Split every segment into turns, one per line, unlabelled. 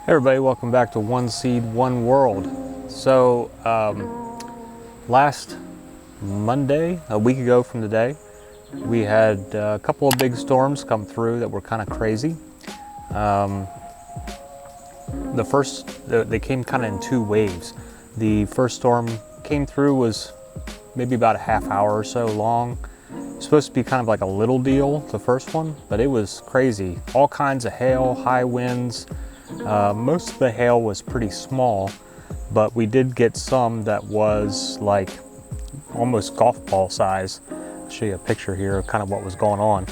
Hey everybody, welcome back to One Seed, One World. So, last Monday, a week ago from today, we had a couple of big storms come through that were kind of crazy. They came kind of in two waves. The first storm came through was maybe about a half hour or so long. It's supposed to be kind of like a little deal, the first one, but it was crazy. All kinds of hail, high winds. Most of the hail was pretty small, but we did get some that was like almost golf ball size. I'll show you a picture here of kind of what was going on.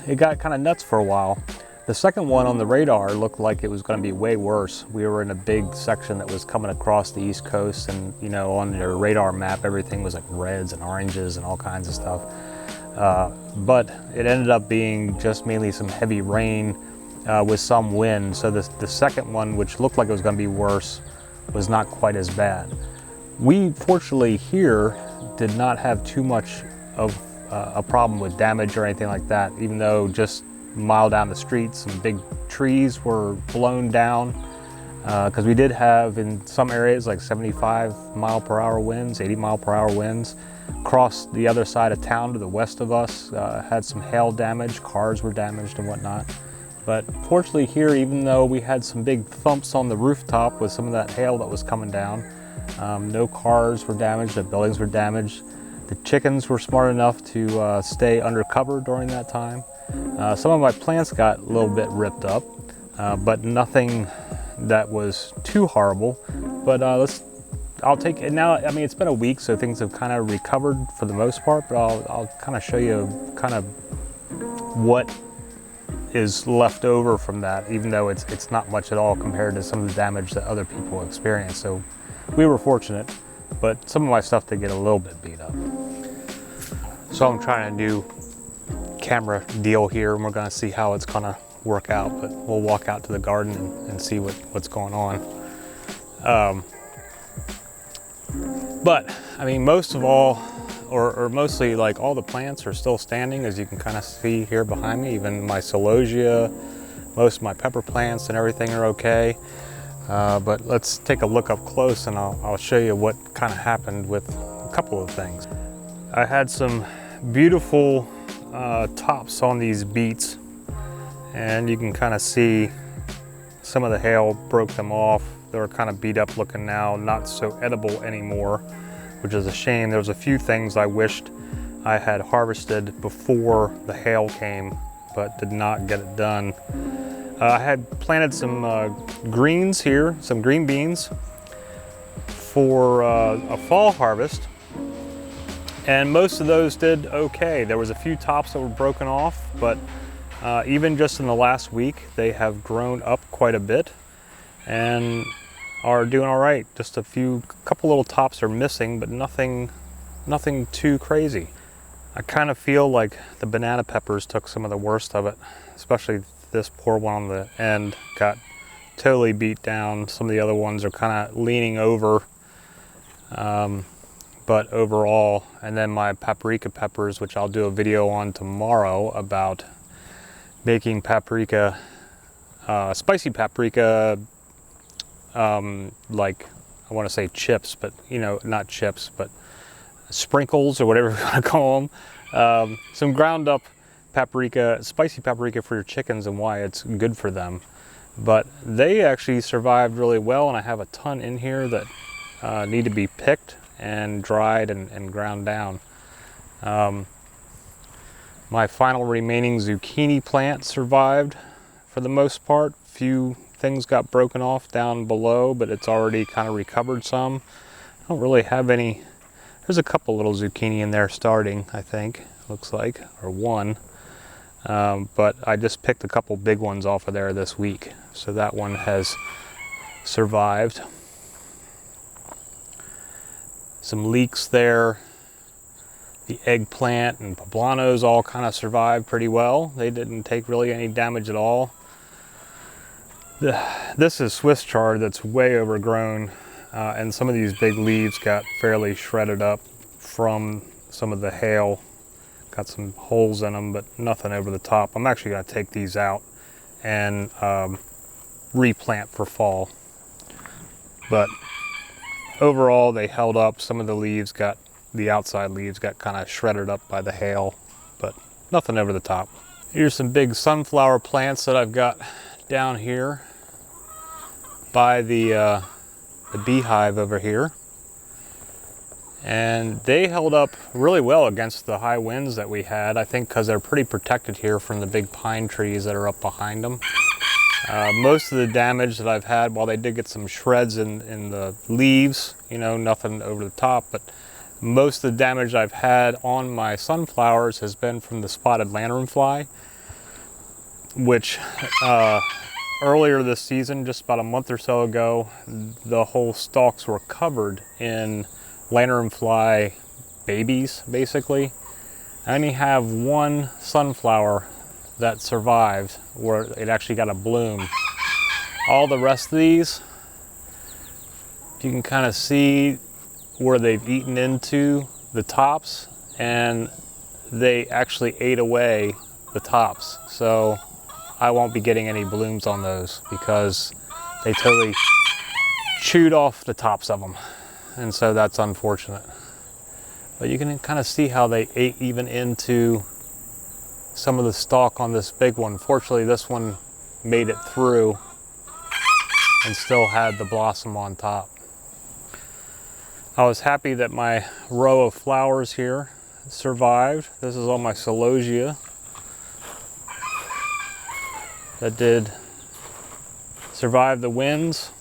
It got kind of nuts for a while. The second one on the radar looked like it was going to be way worse. We were in a big section that was coming across the East Coast, and you know, on your radar map, everything was like reds and oranges and all kinds of stuff. But it ended up being just mainly some heavy rain with some wind. So the second one, which looked like it was going to be worse, was not quite as bad. We fortunately here did not have too much of a problem with damage or anything like that, even though just a mile down the street some big trees were blown down, because we did have in some areas like 75-mile-per-hour winds, 80-mile-per-hour winds. Across the other side of town to the west of us had some hail damage, cars were damaged and whatnot. But fortunately here, even though we had some big thumps on the rooftop with some of that hail that was coming down, no cars were damaged, no buildings were damaged. The chickens were smart enough to stay under cover during that time. Some of my plants got a little bit ripped up, but nothing that was too horrible. But I'll take it now. I mean, it's been a week, so things have kind of recovered for the most part, but I'll kind of show you kind of what is left over from that, even though it's not much at all compared to some of the damage that other people experienced. So we were fortunate, but some of my stuff did get a little bit beat up. So I'm trying a new camera deal here, and we're gonna see how it's gonna work out, but we'll walk out to the garden and see what's going on. But I mean, most of all, or mostly, like all the plants are still standing, as you can kind of see here behind me. Even my celosia, most of my pepper plants and everything are okay. But let's take a look up close, and I'll show you what kind of happened with a couple of things. I had some beautiful tops on these beets, and you can kind of see some of the hail broke them off. They're kind of beat up looking now, not so edible anymore, which is a shame. There was a few things I wished I had harvested before the hail came, but did not get it done. I had planted some greens here, some green beans for a fall harvest, and most of those did okay. There was a few tops that were broken off, but even just in the last week, they have grown up quite a bit and are doing all right. Just couple little tops are missing, but nothing too crazy. I kind of feel like the banana peppers took some of the worst of it, especially this poor one on the end got totally beat down. Some of the other ones are kind of leaning over, but overall, and then my paprika peppers, which I'll do a video on tomorrow about making paprika, spicy paprika, like I want to say chips, but you know, not chips, but sprinkles or whatever you want to call them. Some ground up paprika, spicy paprika for your chickens, and why it's good for them. But they actually survived really well, and I have a ton in here that need to be picked and dried and ground down. My final remaining zucchini plant survived for the most part. Few things got broken off down below, but it's already kind of recovered some. I don't really have any. There's a couple little zucchini in there starting, I think, looks like, or one. But I just picked a couple big ones off of there this week, so that one has survived. Some leeks there. The eggplant and poblanos all kind of survived pretty well. They didn't take really any damage at all. This is Swiss chard that's way overgrown, and some of these big leaves got fairly shredded up from some of the hail Got some holes in them, but nothing over the top. I'm actually going to take these out and replant for fall. But overall, they held up. Some of the outside leaves got kind of shredded up by the hail, but nothing over the top. Here's some big sunflower plants that I've got down here by the beehive over here. And they held up really well against the high winds that we had, I think because they're pretty protected here from the big pine trees that are up behind them. Most of the damage that I've had, while they did get some shreds in the leaves, you know, nothing over the top, but most of the damage I've had on my sunflowers has been from the spotted lanternfly, which earlier this season, just about a month or so ago, the whole stalks were covered in lanternfly babies, basically. I only have one sunflower that survived where it actually got a bloom. All the rest of these, you can kind of see where they've eaten into the tops, and they actually ate away the tops. So I won't be getting any blooms on those because they totally chewed off the tops of them. And so that's unfortunate. But you can kind of see how they ate even into some of the stalk on this big one. Fortunately, this one made it through and still had the blossom on top. I was happy that my row of flowers here survived. This is all my celosia that did survive the winds.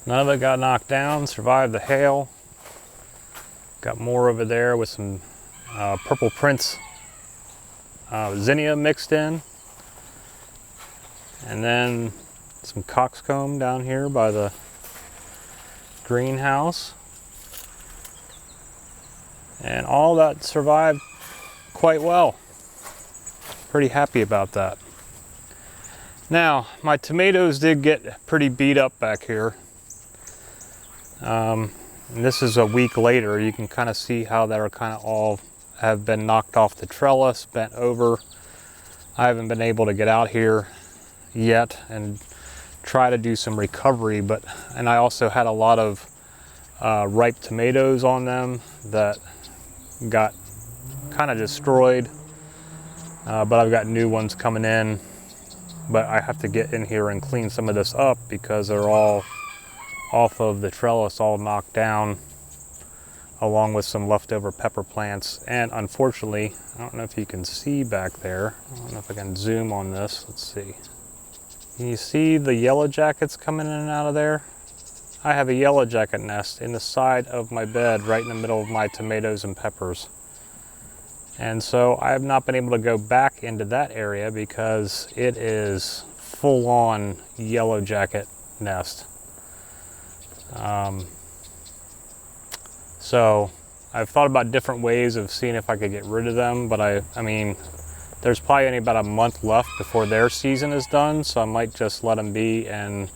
None of it got knocked down, survived the hail. Got more over there with some Purple Prince zinnia mixed in. And then some coxcomb down here by the greenhouse. And all that survived quite well. Pretty happy about that. Now, my tomatoes did get pretty beat up back here. And this is a week later. You can kind of see how they're kind of all have been knocked off the trellis, bent over. I haven't been able to get out here yet and try to do some recovery, and I also had a lot of ripe tomatoes on them that got kind of destroyed, but I've got new ones coming in. But I have to get in here and clean some of this up because they're all off of the trellis, all knocked down, along with some leftover pepper plants. And unfortunately, I don't know if you can see back there. I don't know if I can zoom on this. Let's see. Can you see the yellow jackets coming in and out of there? I have a yellow jacket nest in the side of my bed, right in the middle of my tomatoes and peppers. And so I have not been able to go back into that area because it is full-on yellow jacket nest. So I've thought about different ways of seeing if I could get rid of them, but I mean, there's probably only about a month left before their season is done, so I might just let them be and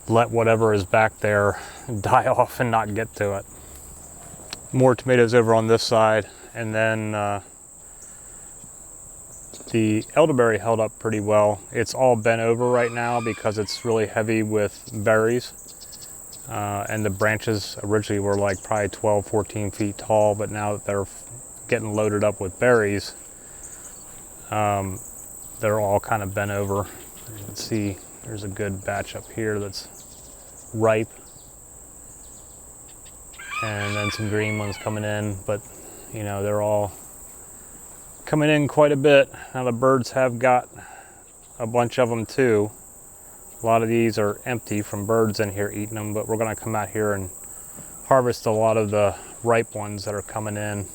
let whatever is back there die off and not get to it. More tomatoes over on this side. And then the elderberry held up pretty well. It's all bent over right now because it's really heavy with berries. And the branches originally were like probably 12, 14 feet tall, but now that they're getting loaded up with berries, they're all kind of bent over. You can see there's a good batch up here that's ripe. And then some green ones coming in, but you know, they're all coming in quite a bit. Now the birds have got a bunch of them too. A lot of these are empty from birds in here eating them, but we're gonna come out here and harvest a lot of the ripe ones that are coming in.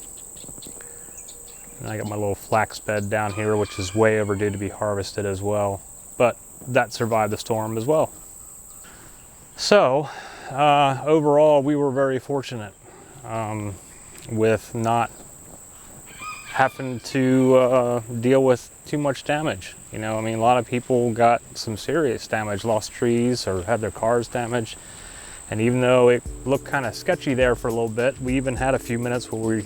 And I got my little flax bed down here, which is way overdue to be harvested as well. But that survived the storm as well. So overall, we were very fortunate with not having to deal with too much damage. You know, I mean, a lot of people got some serious damage, lost trees or had their cars damaged. And even though it looked kind of sketchy there for a little bit, we even had a few minutes where we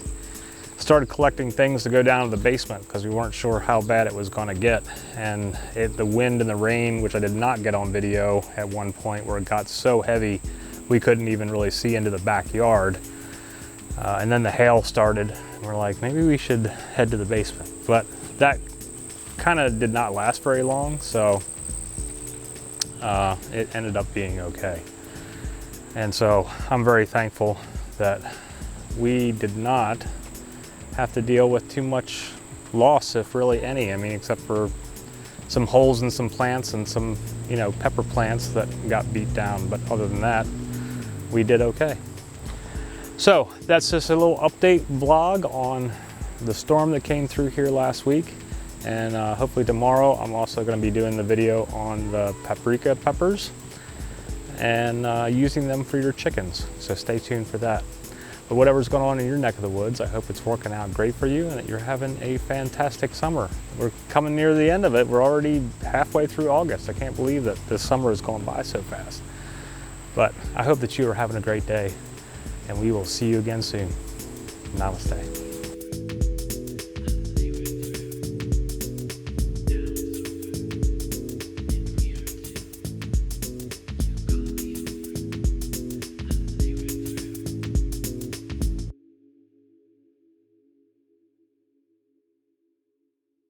started collecting things to go down to the basement because we weren't sure how bad it was going to get. And the wind and the rain, which I did not get on video at one point, where it got so heavy we couldn't even really see into the backyard. And then the hail started, and we're like, maybe we should head to the basement. But that kind of did not last very long, so it ended up being okay. And so I'm very thankful that we did not have to deal with too much loss, if really any. I mean, except for some holes in some plants and some, pepper plants that got beat down. But other than that, we did okay. So that's just a little update vlog on the storm that came through here last week. And hopefully tomorrow I'm also going to be doing the video on the paprika peppers and using them for your chickens. So stay tuned for that. But whatever's going on in your neck of the woods, I hope it's working out great for you and that you're having a fantastic summer. We're coming near the end of it. We're already halfway through August. I can't believe that this summer is going by so fast. But I hope that you are having a great day, and we will see you again soon. Namaste.